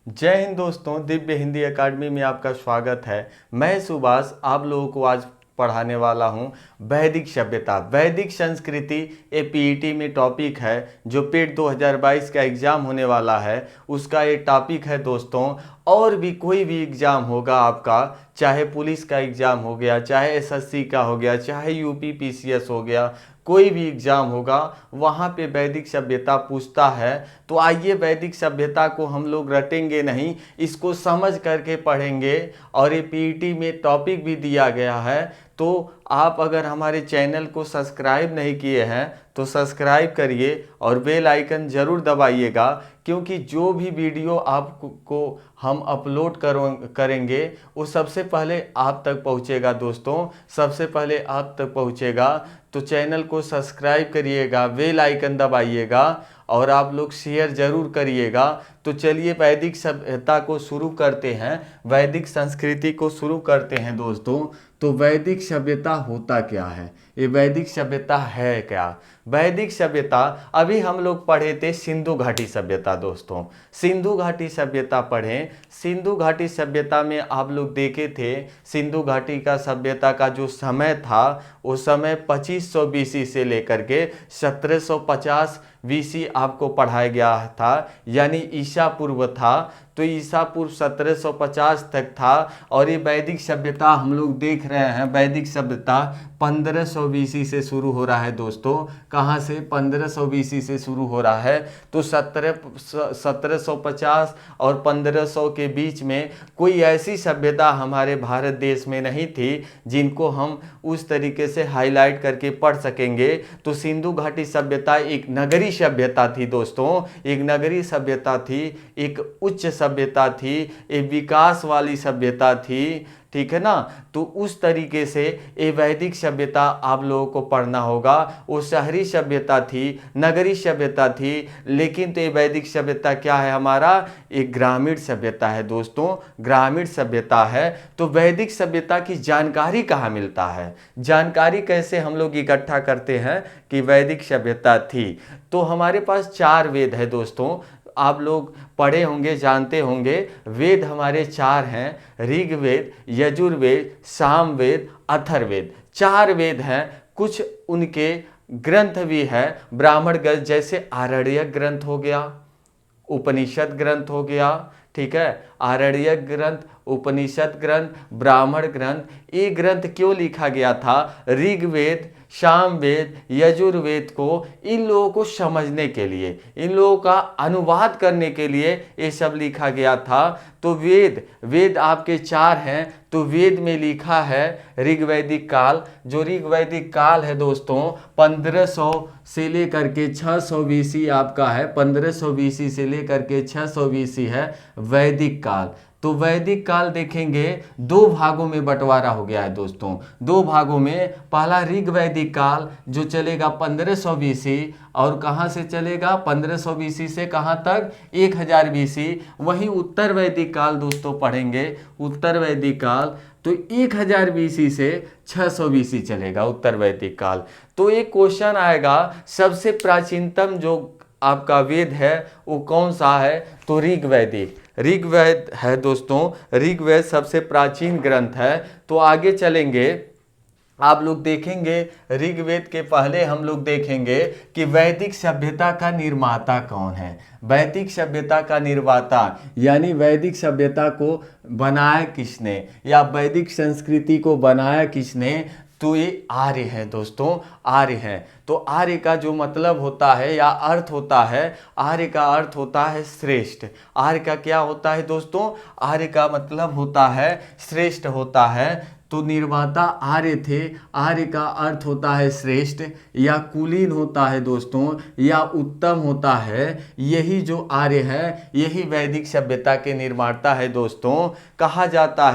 जय हिंद दोस्तों, दिव्य हिंदी एकेडमी में आपका स्वागत है। मैं सुभाष आप लोगों को आज पढ़ाने वाला हूं वैदिक सभ्यता, वैदिक संस्कृति। ये पीईटी में टॉपिक है जो पेट 2022 का एग्ज़ाम होने वाला है, उसका ये टॉपिक है दोस्तों। और भी कोई भी एग्ज़ाम होगा आपका, चाहे पुलिस का एग्ज़ाम हो गया, चाहे एसएससी का हो गया, चाहे यूपी पीसीएस हो गया, कोई भी एग्ज़ाम होगा वहाँ पे वैदिक सभ्यता पूछता है। तो आइए वैदिक सभ्यता को हम लोग रटेंगे नहीं, इसको समझ करके पढ़ेंगे। और ये पीईटी में टॉपिक भी दिया गया है। तो आप अगर हमारे चैनल को सब्सक्राइब नहीं किए हैं तो सब्सक्राइब करिए और बेल आइकन ज़रूर दबाइएगा, क्योंकि जो भी वीडियो आपको हम अपलोड करेंगे वो सबसे पहले आप तक पहुंचेगा दोस्तों, सबसे पहले आप तक पहुंचेगा। तो चैनल को सब्सक्राइब करिएगा, बेल आइकन दबाइएगा और आप लोग शेयर ज़रूर करिएगा। तो चलिए वैदिक सभ्यता को शुरू करते हैं, वैदिक संस्कृति को शुरू करते हैं दोस्तों। तो वैदिक सभ्यता होता क्या है, ये वैदिक सभ्यता है क्या? वैदिक सभ्यता अभी हम लोग पढ़े थे सिंधु घाटी सभ्यता दोस्तों, सिंधु घाटी सभ्यता पढ़ें। सिंधु घाटी सभ्यता में आप लोग देखे थे सिंधु घाटी का सभ्यता का जो समय था वो समय 2500 बीसी से लेकर के 1750 बीसी आपको पढ़ाया गया था, यानी ईसा पूर्व था। तो ईसा पूर्व 1750 तक था। और ये वैदिक सभ्यता हम लोग देख रहे हैं, वैदिक सभ्यता 1500 बीसी से शुरू हो रहा है दोस्तों। कहाँ से? 1500 बीसी से शुरू हो रहा है। तो 1750 और 1500 के बीच में कोई ऐसी सभ्यता हमारे भारत देश में नहीं थी जिनको हम उस तरीके से हाईलाइट करके पढ़ सकेंगे। तो सिंधु घाटी सभ्यता एक नगरी सभ्यता थी दोस्तों, एक नगरी सभ्यता थी, एक उच्च सभ्यता थी, एक विकास वाली सभ्यता थी, ठीक है ना। तो उस तरीके से ये वैदिक सभ्यता आप लोगों को पढ़ना होगा। वो शहरी सभ्यता थी, नगरी सभ्यता थी, लेकिन तो ये वैदिक सभ्यता क्या है हमारा? एक ग्रामीण सभ्यता है दोस्तों, ग्रामीण सभ्यता है। तो वैदिक सभ्यता की जानकारी कहाँ मिलता है, जानकारी कैसे हम लोग इकट्ठा करते हैं कि वैदिक सभ्यता थी? तो हमारे पास 4 वेद है दोस्तों, आप लोग पढ़े होंगे, जानते होंगे। वेद हमारे 4 हैं, ऋग्वेद, यजुर्वेद, सामवेद, अथर्ववेद। 4 वेद हैं। कुछ उनके ग्रंथ भी हैं, ब्राह्मण ग्रंथ, जैसे आरण्यक ग्रंथ हो गया, उपनिषद ग्रंथ हो गया, ठीक है। आरण्यक ग्रंथ, उपनिषद ग्रंथ, ब्राह्मण ग्रंथ। ये ग्रंथ क्यों लिखा गया था? ऋग्वेद, सामवेद, यजुर्वेद को इन लोगों को समझने के लिए, इन लोगों का अनुवाद करने के लिए ये सब लिखा गया था। तो वेद आपके 4 हैं। तो वेद में लिखा है ऋग्वैदिक काल, जो ऋग्वैदिक काल है दोस्तों 1500 से लेकर के 600 बीसी आपका है, 1500 बीसी से लेकर के 600 बीसी है वैदिक काल। तो वैदिक काल देखेंगे 2 भागों में बंटवारा हो गया है दोस्तों, 2 भागों में। पहला ऋग्वैदिक काल जो चलेगा 1500 बीसी, और कहाँ से चलेगा? 1500 बीसी से कहाँ तक? 1000 बीसी। वहीं उत्तर वैदिक काल दोस्तों पढ़ेंगे, उत्तर वैदिक काल तो 1000 बीसी से 600 बीसी चलेगा उत्तर वैदिक काल। तो एक क्वेश्चन आएगा, सबसे प्राचीनतम जो आपका वेद है वो कौन सा है? तो ऋग्वैदिक, ऋग्वेद है दोस्तों। ऋग्वेद सबसे प्राचीन ग्रंथ है। तो आगे चलेंगे, आप लोग देखेंगे ऋग्वेद के पहले हम लोग देखेंगे कि वैदिक सभ्यता का निर्माता कौन है। वैदिक सभ्यता का निर्माता यानी वैदिक सभ्यता को बनाया किसने, या वैदिक संस्कृति को बनाया किसने? तो ये आर्य है दोस्तों, आर्य है। तो आर्य का जो मतलब होता है या अर्थ होता है, आर्य का अर्थ होता है श्रेष्ठ। आर्य का क्या होता है दोस्तों? आर्य का मतलब होता है श्रेष्ठ होता है। तो निर्माता आर्य थे। आर्य का अर्थ होता है श्रेष्ठ या कुलीन होता है दोस्तों, या उत्तम होता है। यही जो आर्य है यही वैदिक सभ्यता के निर्माता है दोस्तों। कहा जाता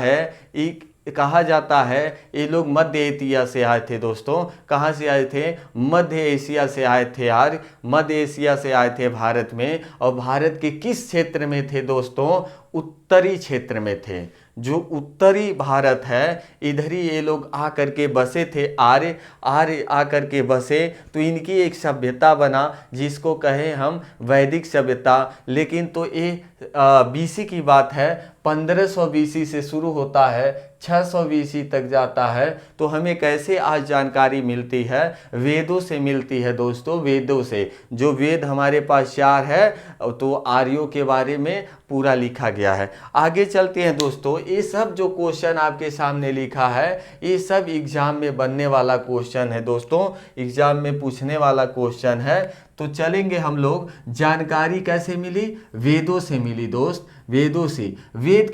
है ये लोग मध्य एशिया से आए थे दोस्तों। कहाँ से आए थे? मध्य एशिया से आए थे यार, मध्य एशिया से आए थे भारत में। और भारत के किस क्षेत्र में थे दोस्तों? उत्तरी क्षेत्र में थे। जो उत्तरी भारत है इधर ही ये लोग आकर के बसे थे, आर्य आर्य आकर के बसे, तो इनकी एक सभ्यता बना जिसको कहे हम वैदिक सभ्यता। लेकिन तो ये बीसी की बात है, 1500 बीसी से शुरू होता है, 600 बीसी तक जाता है। तो हमें कैसे आज जानकारी मिलती है? वेदों से मिलती है दोस्तों, वेदों से। जो वेद हमारे पास 4 है, तो आर्यों के बारे में पूरा लिखा गया है। आगे चलते हैं दोस्तों। ये सब जो क्वेश्चन आपके सामने लिखा है, ये सब एग्जाम में बनने वाला क्वेश्चन है दोस्तों, एग्जाम में पूछने वाला क्वेश्चन है। तो चलेंगे हम लोग। जानकारी कैसे मिली? वेदों से मिली दोस्त, वेदों से। वेद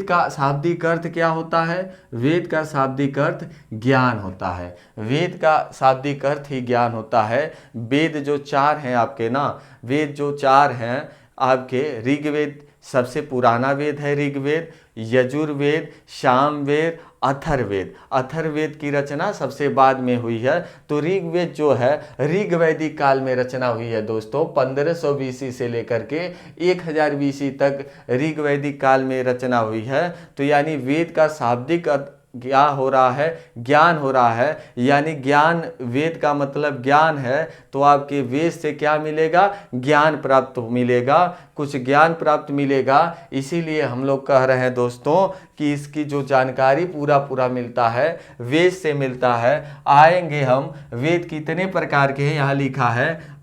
का शाब्दिक अर्थ क्या होता है? वेद का शाब्दिक अर्थ ज्ञान होता है। वेद का शाब्दिक अर्थ ही ज्ञान होता है। वेद जो 4 हैं आपके ना, वेद जो 4 हैं आपके, ऋग्वेद सबसे पुराना वेद है ऋग्वेद, यजुर्वेद, सामवेद, अथर्ववेद। अथर्ववेद की रचना सबसे बाद में हुई है। तो ऋग्वेद जो है ऋग्वैदिक काल में रचना हुई है दोस्तों, 1500 बीसी से लेकर के 1000 बीसी तक ऋग्वैदिक काल में रचना हुई है। तो यानी वेद का शाब्दिक क्या हो रहा है? ज्ञान हो रहा है। यानी ज्ञान, वेद का मतलब ज्ञान है, तो आपके वेद से क्या मिलेगा? ज्ञान प्राप्त मिलेगा, कुछ ज्ञान प्राप्त मिलेगा। इसीलिए हम लोग कह रहे हैं दोस्तों कि इसकी जो जानकारी पूरा मिलता है वेद से मिलता है। आएंगे हम, वेद कितने प्रकार के हैं यहाँ लिखा है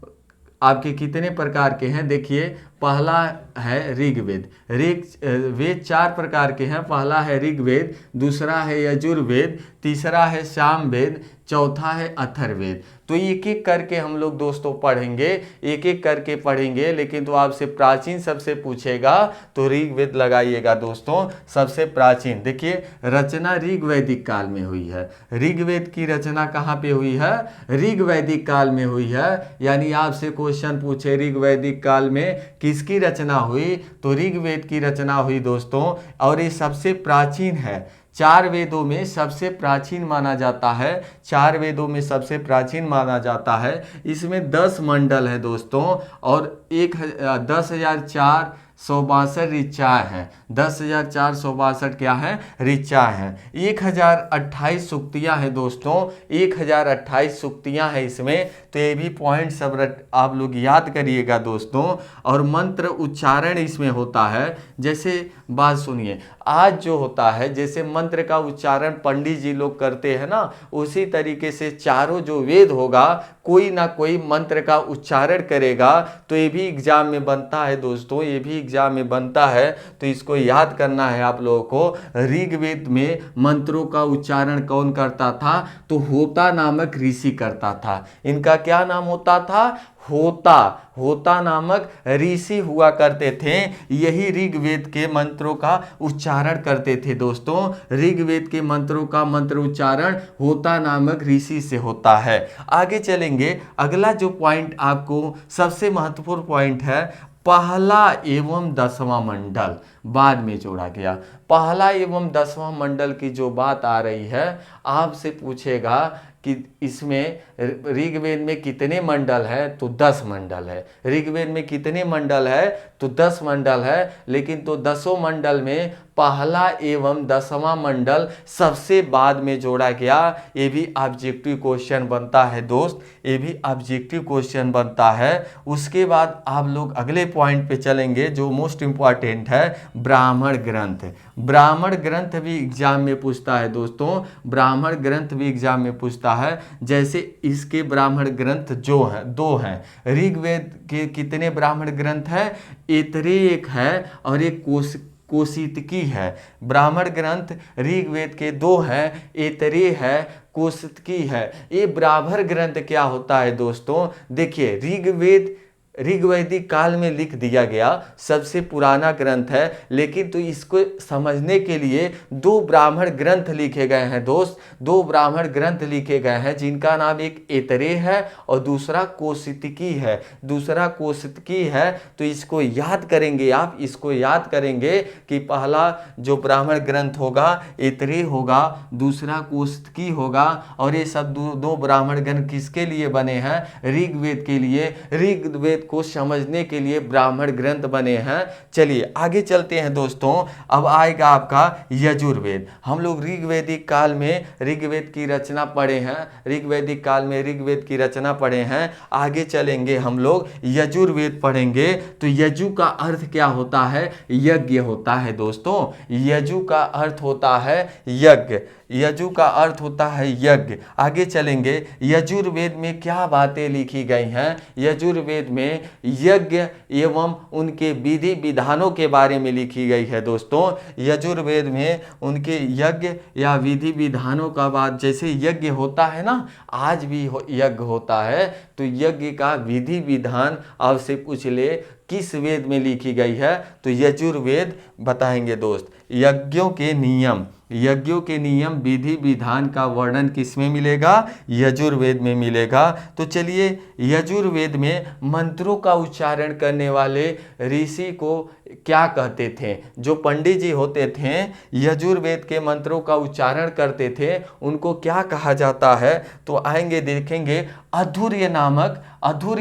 आपके, कितने प्रकार के हैं देखिए। पहला है ऋग्वेद। वेद 4 प्रकार के हैं। पहला है ऋग्वेद, दूसरा है यजुर्वेद, तीसरा है सामवेद, चौथा है अथर्ववेद। तो एक एक करके हम लोग दोस्तों पढ़ेंगे, एक एक करके पढ़ेंगे। लेकिन तो आपसे प्राचीन सबसे पूछेगा तो ऋग्वेद लगाइएगा दोस्तों, सबसे प्राचीन। देखिए रचना ऋग्वैदिक काल में हुई है। ऋग्वेद की रचना कहाँ पे हुई है? ऋग्वैदिक काल में हुई है। यानी आपसे क्वेश्चन पूछे ऋग्वैदिक काल में किसकी रचना हुई, तो ऋग्वेद की रचना हुई दोस्तों। और ये सबसे प्राचीन है, 4 वेदों में सबसे प्राचीन माना जाता है। 4 वेदों में सबसे प्राचीन माना जाता है। इसमें 10 मंडल है दोस्तों, और 10,462 ऋचाएँ हैं। 10,462 क्या है? ऋचाएँ हैं। 1028 सूक्तियाँ हैं दोस्तों, 1028 सूक्तियाँ हैं इसमें। तो ये भी पॉइंट सब आप लोग याद करिएगा दोस्तों। और मंत्र उच्चारण इसमें होता है। जैसे बात सुनिए, आज जो होता है जैसे मंत्र का उच्चारण पंडित जी लोग करते हैं ना, उसी तरीके से चारों जो वेद होगा कोई ना कोई मंत्र का उच्चारण करेगा। तो ये भी एग्जाम में बनता है दोस्तों, ये भी एग्जाम में बनता है। तो इसको याद करना है आप लोगों को। ऋग्वेद में मंत्रों का उच्चारण कौन करता था? तो होता नामक ऋषि करता था। इनका क्या नाम होता था? होता नामक ऋषि हुआ करते थे। यही ऋग्वेद के मंत्रों का उच्चारण करते थे दोस्तों। ऋग्वेद के मंत्रों का मंत्र उच्चारण होता नामक ऋषि से होता है। आगे चलेंगे। अगला जो पॉइंट आपको सबसे महत्वपूर्ण पॉइंट है, पहला एवं 10वां मंडल बाद में जोड़ा गया। पहला एवं 10वां मंडल की जो बात आ रही है, आपसे पूछेगा कि इसमें ऋग्वेद में कितने मंडल है? तो 10 मंडल है। ऋग्वेद में कितने मंडल है? तो 10 मंडल है। लेकिन तो 10 मंडल में पहला एवं 10वां मंडल सबसे बाद में जोड़ा गया। ये भी ऑब्जेक्टिव क्वेश्चन बनता है दोस्त, ये भी ऑब्जेक्टिव क्वेश्चन बनता है। उसके बाद आप लोग अगले पॉइंट पे चलेंगे जो मोस्ट इंपॉर्टेंट है, ब्राह्मण ग्रंथ। ब्राह्मण ग्रंथ भी एग्जाम में पूछता है दोस्तों, ब्राह्मण ग्रंथ भी एग्जाम में पूछता है। जैसे इसके ब्राह्मण ग्रंथ जो है 2 हैं। ऋग्वेद के कितने ब्राह्मण ग्रंथ है? ऐतरेय है और एक कौशितकी है। ब्राह्मण ग्रंथ ऋग्वेद के 2 हैं, ऐतरेय है, कौशितकी है। ये ब्राह्मण ग्रंथ क्या होता है दोस्तों? देखिए ऋग्वैदिक काल में लिख दिया गया, सबसे पुराना ग्रंथ है। लेकिन तो इसको समझने के लिए 2 ब्राह्मण ग्रंथ लिखे गए हैं दोस्त, 2 ब्राह्मण ग्रंथ लिखे गए हैं जिनका नाम एक ऐतरेय है और दूसरा कौशितकी है। दूसरा कौशितकी है। तो इसको याद करेंगे आप, इसको याद करेंगे कि पहला जो ब्राह्मण ग्रंथ होगा ऐतरेय होगा, दूसरा कौशितकी होगा। और ये सब 2 ब्राह्मण ग्रंथ किसके लिए बने हैं? ऋग्वेद के लिए। ऋग्वेद यजुर्वेद को समझने के लिए ब्राह्मण ग्रंथ बने हैं। चलिए आगे चलते हैं दोस्तों। अब आएगा आपका यजुर्वेद। हम लोग ऋग्वैदिक काल में ऋग्वेद की रचना पढ़े हैं, ऋग्वैदिक काल में ऋग्वेद की रचना पढ़े हैं। आगे चलेंगे हम लोग यजुर्वेद पढ़ेंगे। तो यजु का अर्थ क्या होता है? यज्ञ होता है दोस्तों। यजु का अर्थ होता है यज्ञ, यजु का अर्थ होता है यज्ञ। आगे चलेंगे, यजुर्वेद में क्या बातें लिखी गई हैं? यजुर्वेद में यज्ञ एवं उनके विधि विधानों के बारे में लिखी गई है दोस्तों। यजुर्वेद में उनके यज्ञ या विधि विधानों का बात, जैसे यज्ञ होता है ना, आज भी यज्ञ होता है, तो यज्ञ का विधि विधान आपसे पूछ ले किस वेद में लिखी गई है, तो यजुर्वेद बताएंगे दोस्त। यज्ञों के नियम, यज्ञों के नियम विधि विधान का वर्णन किस में मिलेगा? यजुर्वेद में मिलेगा। तो चलिए, यजुर्वेद में मंत्रों का उच्चारण करने वाले ऋषि को क्या कहते थे? जो पंडित जी होते थे, यजुर्वेद के मंत्रों का उच्चारण करते थे, उनको क्या कहा जाता है? तो आएंगे देखेंगे, अधूर्य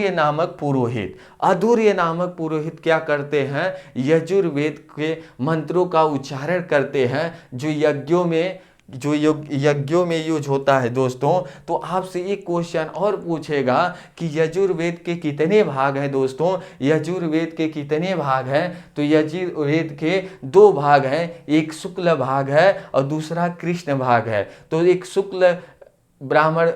नामक पुरोहित। अधूर्य नामक पुरोहित क्या करते हैं? यजुर्वेद के मंत्रों का उच्चारण करते हैं, जो यज्ञों में यूज होता है दोस्तों। तो आपसे एक क्वेश्चन और पूछेगा कि यजुर्वेद के कितने भाग हैं दोस्तों? यजुर्वेद के कितने भाग हैं? तो यजुर्वेद के 2 भाग हैं, एक शुक्ल भाग है और दूसरा कृष्ण भाग है। तो एक शुक्ल ब्राह्मण,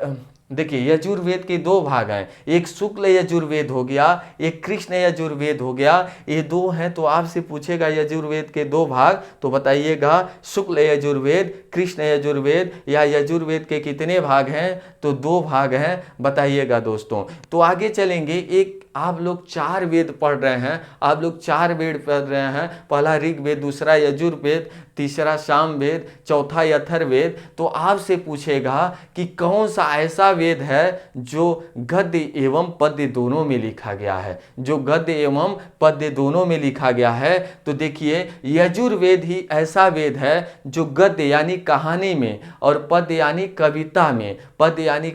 देखिए यजुर्वेद के 2 भाग हैं, एक शुक्ल यजुर्वेद हो गया, एक कृष्ण यजुर्वेद हो गया। ये 2 हैं। तो आपसे पूछेगा यजुर्वेद के 2 भाग, तो बताइएगा शुक्ल यजुर्वेद, कृष्ण यजुर्वेद, या यजुर्वेद के कितने भाग हैं? तो 2 भाग हैं, बताइएगा दोस्तों। तो आगे चलेंगे, एक आप लोग 4 वेद पढ़ रहे हैं, आप लोग 4 वेद पढ़ रहे हैं। पहला ऋग्वेद, दूसरा यजुर्वेद, तीसरा सामवेद, चौथा अथर्ववेद। तो आपसे पूछेगा कि कौन सा ऐसा वेद है जो गद्य एवं पद्य दोनों में लिखा गया है? जो गद्य एवं पद्य दोनों में लिखा गया है। तो देखिए, यजुर्वेद ही ऐसा वेद है जो गद्य यानी कहानी में और पद्य यानी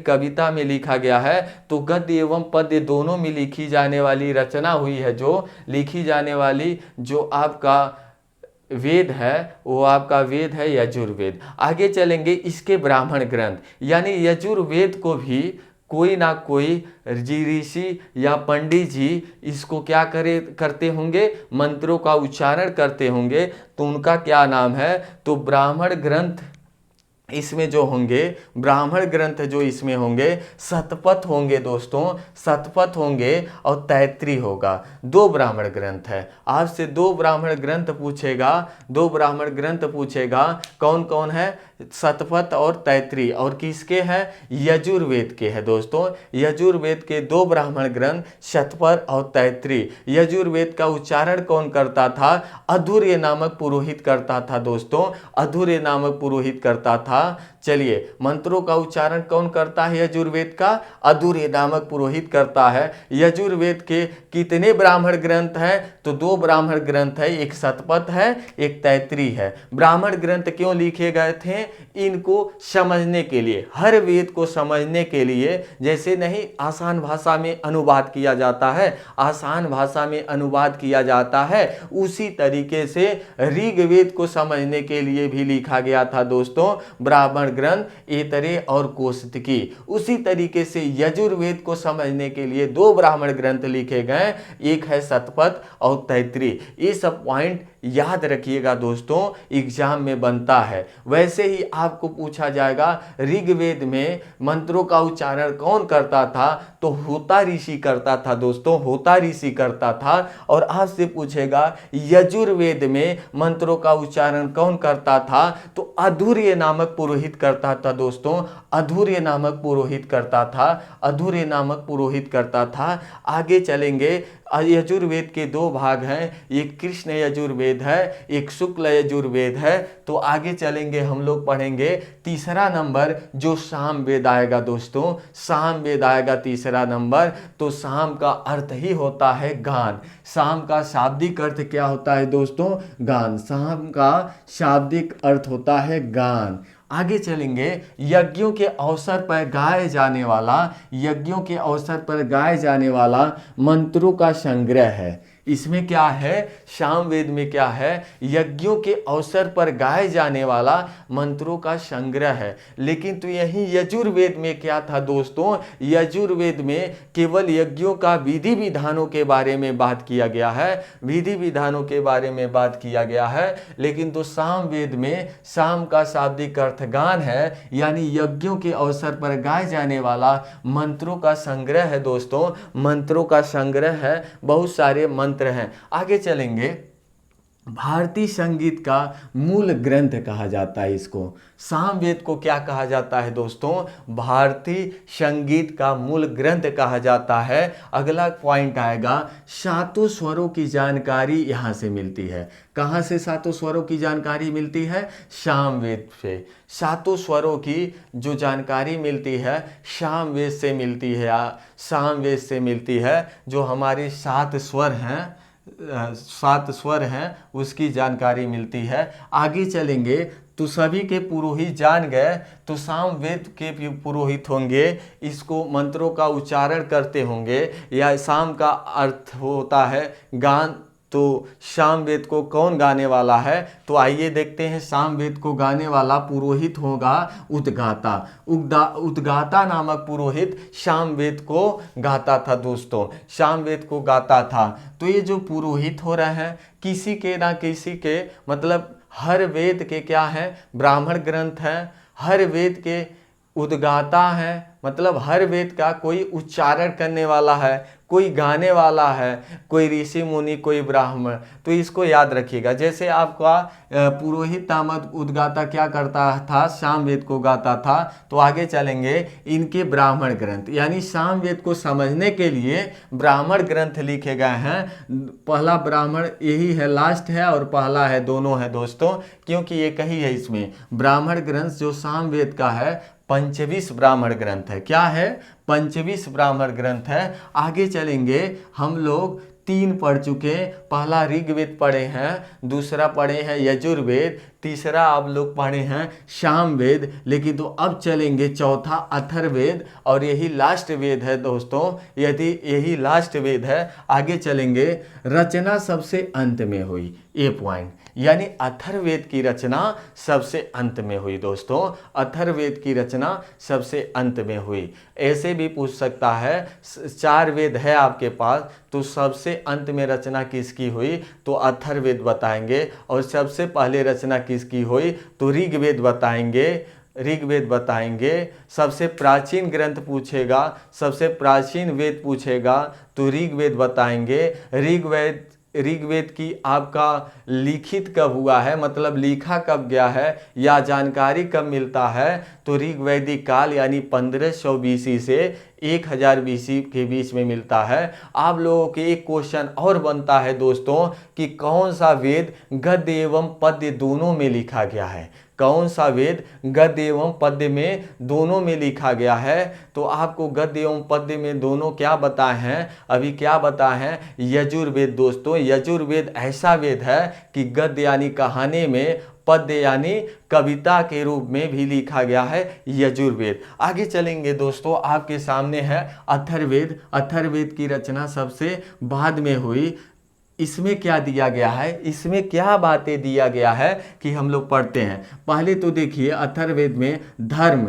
कविता में लिखा गया है। तो गद्य एवं पद्य दोनों में लिखी जाने वाली रचना हुई है, जो लिखी जाने वाली जो आपका वेद है, वो आपका वेद है यजुर्वेद। आगे चलेंगे, इसके ब्राह्मण ग्रंथ, यानी यजुर्वेद को भी कोई ना कोई ऋषि या पंडित जी इसको क्या करते होंगे? मंत्रों का उच्चारण करते होंगे। तो उनका क्या नाम है? तो ब्राह्मण ग्रंथ इसमें जो होंगे, ब्राह्मण ग्रंथ जो इसमें होंगे, शतपथ होंगे दोस्तों, शतपथ होंगे और तैत्री होगा। 2 ब्राह्मण ग्रंथ है। आपसे 2 ब्राह्मण ग्रंथ पूछेगा, 2 ब्राह्मण ग्रंथ पूछेगा, कौन कौन है? शतपथ और तैत्री। और किसके हैं? यजुर्वेद के हैं दोस्तों। यजुर्वेद के 2 ब्राह्मण ग्रंथ शतपथ और तैत्री। यजुर्वेद का उच्चारण कौन करता था? अधूर्य नामक पुरोहित करता था दोस्तों, अधूर्य नामक पुरोहित करता था। चलिए, मंत्रों का उच्चारण कौन करता है यजुर्वेद का? अधूर्य नामक पुरोहित करता है। यजुर्वेद के कितने ब्राह्मण ग्रंथ हैं? तो 2 ब्राह्मण ग्रंथ है, एक शतपथ है, एक तैत्री है। ब्राह्मण ग्रंथ क्यों लिखे गए थे? इनको समझने के लिए, हर वेद को समझने के लिए। जैसे नहीं आसान भाषा में अनुवाद किया जाता है, आसान भाषा में अनुवाद किया जाता है, उसी तरीके से ऋग्वेद को समझने के लिए भी लिखा गया था दोस्तों ब्राह्मण ग्रंथ, ऐतरेय और कौशिकी। उसी तरीके से यजुर्वेद को समझने के लिए 2 ब्राह्मण ग्रंथ लिखे गए, एक है शतपथ और तैत्री। ये सब पॉइंट याद रखिएगा दोस्तों, एग्जाम में बनता है। वैसे ही आपको पूछा जाएगा, ऋग्वेद में मंत्रों का उच्चारण कौन करता था? तो होता ऋषि करता था दोस्तों, होता ऋषि करता था। और आपसे पूछेगा यजुर्वेद में मंत्रों का उच्चारण कौन करता था? तो अधूर्य नामक पुरोहित करता था दोस्तों, अधूर्य नामक पुरोहित करता था, अधूर्य नामक पुरोहित करता था। आगे चलेंगे, यजुर्वेद के 2 भाग हैं, एक कृष्ण यजुर्वेद है, एक शुक्ल यजुर्वेद है। तो आगे चलेंगे, हम लोग पढ़ेंगे तीसरा नंबर जो सामवेद आएगा दोस्तों, सामवेद आएगा तीसरा नंबर। तो साम का अर्थ ही होता है गान। साम का शाब्दिक अर्थ क्या होता है दोस्तों? गान। साम का शाब्दिक अर्थ होता है गान। आगे चलेंगे, यज्ञों के अवसर पर गाए जाने वाला, यज्ञों के अवसर पर गाए जाने वाला मंत्रों का संग्रह है। इसमें क्या है, सामवेद में क्या है, यज्ञों के अवसर पर गाए जाने वाला मंत्रों का संग्रह है। लेकिन तो यही यजुर्वेद में क्या था दोस्तों, यजुर्वेद में केवल यज्ञों का विधि विधानों के बारे में बात किया गया है, विधि विधानों के बारे में बात किया गया है। लेकिन तो सामवेद में साम का शाब्दिक अर्थ गान है, यानी यज्ञों के अवसर पर गाए जाने वाला मंत्रों का संग्रह है दोस्तों, मंत्रों का संग्रह है, बहुत सारे मंत्र हैं। आगे चलेंगे, भारतीय संगीत का मूल ग्रंथ कहा जाता है इसको। सामवेद को क्या कहा जाता है दोस्तों, भारतीय संगीत का मूल ग्रंथ कहा जाता है। अगला पॉइंट आएगा, सातों स्वरों की जानकारी यहाँ से मिलती है। कहाँ से सातों स्वरों की जानकारी मिलती है, सामवेद से। सातों स्वरों की जो जानकारी मिलती है सामवेद से मिलती है, सामवेद से मिलती है। जो हमारे 7 स्वर हैं, 7 स्वर हैं, उसकी जानकारी मिलती है। आगे चलेंगे तो सभी के पुरोहित जान गए, तो सामवेद के भी पुरोहित होंगे, इसको मंत्रों का उच्चारण करते होंगे, या साम का अर्थ होता है गान। तो सामवेद को कौन गाने वाला है, तो आइए देखते हैं। सामवेद को गाने वाला पुरोहित होगा उद्गाता। उद्गाता नामक पुरोहित सामवेद को गाता था दोस्तों, सामवेद को गाता था। तो ये जो पुरोहित हो रहे हैं, किसी के ना किसी के, मतलब हर वेद के क्या है, ब्राह्मण ग्रंथ हैं, हर वेद के उद्गाता है, मतलब हर वेद का कोई उच्चारण करने वाला है, कोई गाने वाला है, कोई ऋषि मुनि, कोई ब्राह्मण। तो इसको याद रखिएगा। जैसे आपका पुरोहित नामक उद्गाता क्या करता था, सामवेद को गाता था। तो आगे चलेंगे, इनके ब्राह्मण ग्रंथ, यानी सामवेद को समझने के लिए ब्राह्मण ग्रंथ लिखे गए हैं। पहला ब्राह्मण यही है, लास्ट है, और पहला है, दोनों है दोस्तों, क्योंकि एक ही है इसमें। ब्राह्मण ग्रंथ जो सामवेद का है पंचविश ब्राह्मण ग्रंथ है। क्या है, पंचविश ब्राह्मण ग्रंथ है। आगे चलेंगे, हम लोग 3 पढ़ चुके। पहला ऋग्वेद पढ़े हैं, दूसरा पढ़े हैं यजुर्वेद, तीसरा आप लोग पढ़े हैं सामवेद। लेकिन तो अब चलेंगे चौथा अथर्ववेद, और यही लास्ट वेद है दोस्तों, यही लास्ट वेद है। आगे चलेंगे, रचना सबसे अंत में हुई, ये पॉइंट, यानी अथर्ववेद की रचना सबसे अंत में हुई दोस्तों, अथर्ववेद की रचना सबसे अंत में हुई। ऐसे भी पूछ सकता है, 4 वेद है आपके पास, तो सबसे अंत में रचना किसकी हुई, तो अथर्ववेद बताएंगे। और सबसे पहले रचना किसकी हुई, तो ऋग्वेद बताएंगे, ऋग्वेद बताएंगे। सबसे प्राचीन ग्रंथ पूछेगा, सबसे प्राचीन वेद पूछेगा, तो ऋग्वेद बताएंगे। ऋग्वेद की आपका लिखित कब हुआ है, मतलब लिखा कब गया है, या जानकारी कब मिलता है, तो ऋग्वैदिक काल यानी 1500 BC से 1000 BC के बीच में मिलता है। आप लोगों के एक क्वेश्चन और बनता है दोस्तों कि कौन सा वेद गद्य एवं पद्य दोनों में लिखा गया है, कौन सा वेद गद्य एवं पद्य में दोनों में लिखा गया है। तो आपको गद्य एवं पद्य में दोनों क्या बताए हैं, अभी क्या बताए हैं, यजुर्वेद दोस्तों। यजुर्वेद ऐसा वेद है कि गद्य यानी कहानी में, पद्य यानी कविता के रूप में भी लिखा गया है यजुर्वेद। आगे चलेंगे दोस्तों, आपके सामने है अथर्ववेद। अथर्ववेद की रचना सबसे बाद में हुई। इसमें क्या दिया गया है, इसमें क्या बातें दिया गया है कि हम लोग पढ़ते हैं। पहले तो देखिए, अथर्ववेद में धर्म,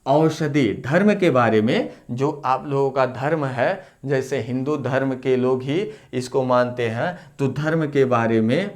औषधि, धर्म के बारे में, जो आप लोगों का धर्म है, जैसे हिंदू धर्म के लोग ही इसको मानते हैं, तो धर्म के बारे में,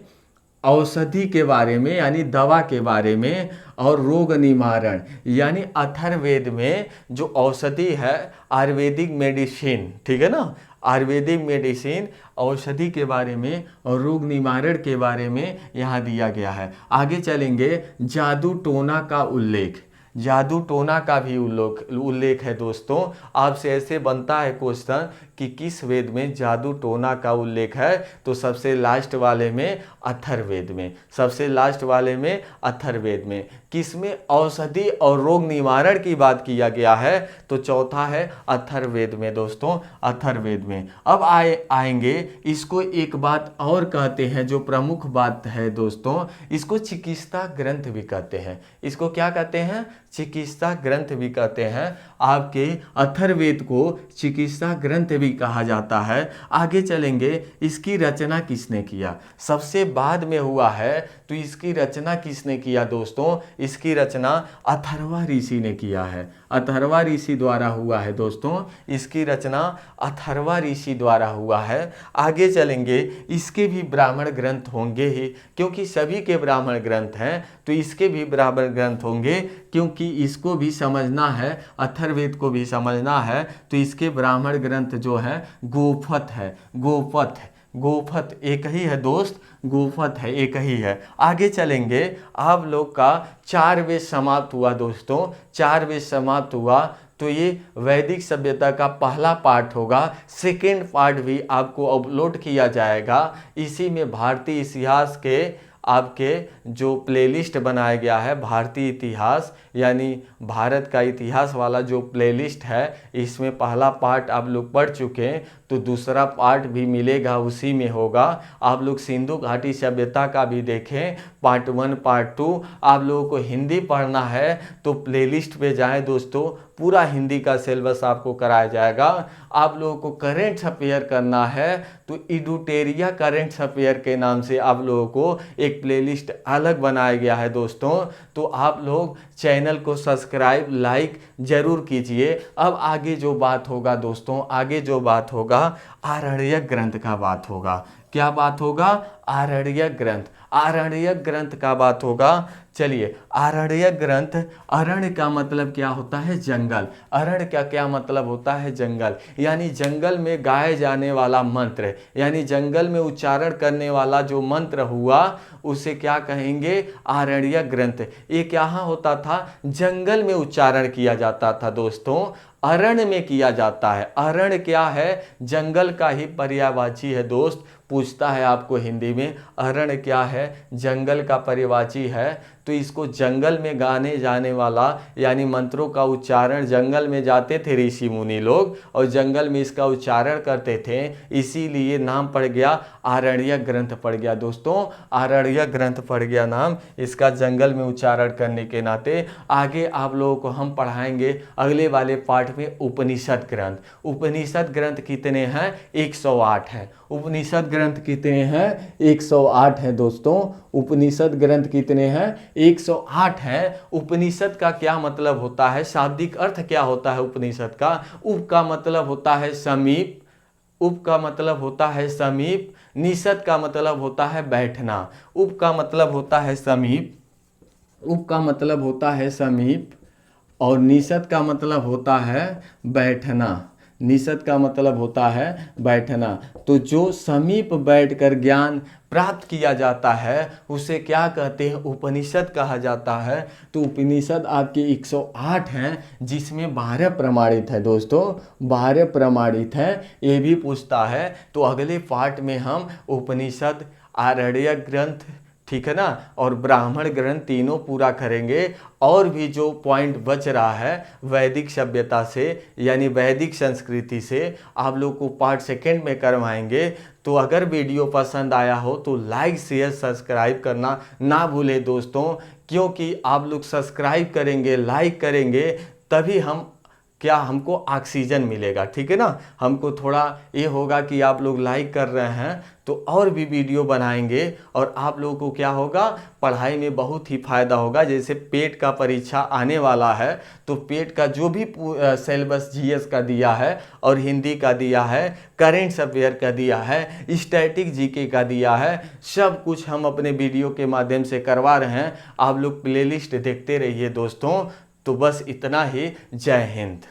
औषधि के बारे में यानी दवा के बारे में, और रोग निवारण, यानी अथर्ववेद में जो औषधि है, आयुर्वेदिक मेडिसिन, ठीक है ना, आयुर्वेदिक मेडिसिन, औषधि के बारे में और रोग निवारण के बारे में यहाँ दिया गया है। आगे चलेंगे, जादू टोना का उल्लेख, जादू टोना का भी उल्लेख है दोस्तों। आपसे ऐसे बनता है क्वेश्चन कि किस वेद में जादू टोना का उल्लेख है, तो सबसे लास्ट वाले में अथर्ववेद में, सबसे लास्ट वाले में अथर्ववेद में। किसमें औषधि और रोग निवारण की बात किया गया है, तो चौथा है अथर्ववेद में दोस्तों, अथर्ववेद में। अब आएंगे इसको एक बात और कहते हैं जो प्रमुख बात है दोस्तों, इसको चिकित्सा ग्रंथ भी कहते हैं। इसको क्या कहते हैं? चिकित्सा ग्रंथ भी कहते हैं। आपके अथर्ववेद को चिकित्सा ग्रंथ भी कहा जाता है। आगे चलेंगे, इसकी रचना किसने किया? सबसे बाद में हुआ है, तो इसकी रचना किसने किया दोस्तों? इसकी रचना अथर्वा ऋषि ने किया है, अथर्वा ऋषि द्वारा हुआ है दोस्तों। इसकी रचना अथर्वा ऋषि द्वारा हुआ है। आगे चलेंगे, इसके भी ब्राह्मण ग्रंथ होंगे ही, क्योंकि सभी के ब्राह्मण ग्रंथ हैं, तो इसके भी ब्राह्मण ग्रंथ होंगे, क्योंकि इसको भी समझना है, अथर्ववेद को भी समझना है, तो इसके ब्राह्मण ग्रंथ जो है गोपथ है, गोपथ है, गोपथ एक ही है दोस्त, गोपथ है, एक ही है। आगे चलेंगे, आप लोग का 4 वेद समाप्त हुआ दोस्तों, 4 वेद समाप्त हुआ, तो ये वैदिक सभ्यता का पहला पार्ट होगा। सेकेंड पार्ट भी आपको अपलोड किया जाएगा। इसी में भारतीय इतिहास के आपके जो प्लेलिस्ट बनाया गया है, भारतीय इतिहास यानी भारत का इतिहास वाला जो प्लेलिस्ट है, इसमें पहला पार्ट आप लोग पढ़ चुके हैं, तो दूसरा पार्ट भी मिलेगा, उसी में होगा। आप लोग सिंधु घाटी सभ्यता का भी देखें, पार्ट 1 पार्ट 2। आप लोगों को हिंदी पढ़ना है तो प्लेलिस्ट पे जाएं दोस्तों, पूरा हिंदी का सिलेबस आपको कराया जाएगा। आप लोगों को करेंट अफेयर करना है तो इडुटेरिया करेंट अफेयर के नाम से आप लोगों को एक प्लेलिस्ट अलग बनाया गया है दोस्तों। तो आप लोग चैनल को सब्सक्राइब लाइक जरूर कीजिए। अब आगे जो बात होगा दोस्तों, आगे जो बात होगा आरण्यक ग्रंथ का बात होगा। क्या बात होगा? आरण्यक ग्रंथ, आरण्यक ग्रंथ का बात होगा। चलिए, आरण्यक ग्रंथ, अरण्य का मतलब क्या होता है? जंगल। अरण्य का क्या मतलब होता है? जंगल, यानी जंगल में गाए जाने वाला मंत्र, यानी जंगल में उच्चारण करने वाला जो मंत्र हुआ उसे क्या कहेंगे? आरण्यक ग्रंथ। ये क्या होता था? जंगल में उच्चारण किया जाता था दोस्तों, अरण्य में किया जाता है। अरण्य क्या है? जंगल का ही पर्यायवाची है दोस्त। पूछता है आपको हिंदी में, अरण्य क्या है? जंगल का पर्यायवाची है। तो इसको जंगल में गाने जाने वाला यानी मंत्रों का उच्चारण, जंगल में जाते थे ऋषि मुनि लोग और जंगल में इसका उच्चारण करते थे, इसीलिए नाम पड़ गया आरण्यक ग्रंथ पड़ गया दोस्तों, आरण्यक ग्रंथ पड़ गया नाम इसका, जंगल में उच्चारण करने के नाते। आगे आप लोगों को हम पढ़ाएंगे अगले वाले पार्ट में उपनिषद ग्रंथ। उपनिषद ग्रंथ कितने हैं? 108 हैं। उपनिषद ग्रंथ कितने हैं? 108 हैं दोस्तों। उपनिषद ग्रंथ कितने हैं? 108 हैं। उपनिषद का क्या मतलब होता है? शाब्दिक अर्थ क्या होता है उपनिषद का? उप का मतलब होता है समीप, उप का मतलब होता है समीप, निषद का मतलब होता है बैठना। उप का मतलब होता है समीप, उप का मतलब होता है समीप और निषद का मतलब होता है बैठना, निषद का मतलब होता है बैठना। तो जो समीप बैठकर ज्ञान प्राप्त किया जाता है उसे क्या कहते हैं? उपनिषद कहा जाता है। तो उपनिषद आपके 108 हैं, जिसमें 12 प्रमाणित है दोस्तों, 12 प्रमाणित है। ये भी पूछता है। तो अगले पार्ट में हम उपनिषद, आरण्यक ग्रंथ, ठीक है ना, और ब्राह्मण ग्रंथ तीनों पूरा करेंगे। और भी जो पॉइंट बच रहा है वैदिक सभ्यता से यानी वैदिक संस्कृति से, आप लोग को पार्ट 2 में करवाएंगे। तो अगर वीडियो पसंद आया हो तो लाइक शेयर सब्सक्राइब करना ना भूलें दोस्तों, क्योंकि आप लोग सब्सक्राइब करेंगे लाइक करेंगे तभी हम क्या हमको ऑक्सीजन मिलेगा, ठीक है ना। हमको थोड़ा ये होगा कि आप लोग लाइक कर रहे हैं तो और भी वीडियो बनाएंगे और आप लोगों को क्या होगा? पढ़ाई में बहुत ही फायदा होगा। जैसे पेट का परीक्षा आने वाला है तो पेट का जो भी सिलेबस जीएस का दिया है और हिंदी का दिया है, करेंट अफेयर का दिया है, स्टैटिक जीके का दिया है, सब कुछ हम अपने वीडियो के माध्यम से करवा रहे हैं। आप लोग प्लेलिस्ट देखते रहिए दोस्तों। तो बस इतना ही। जय हिंद।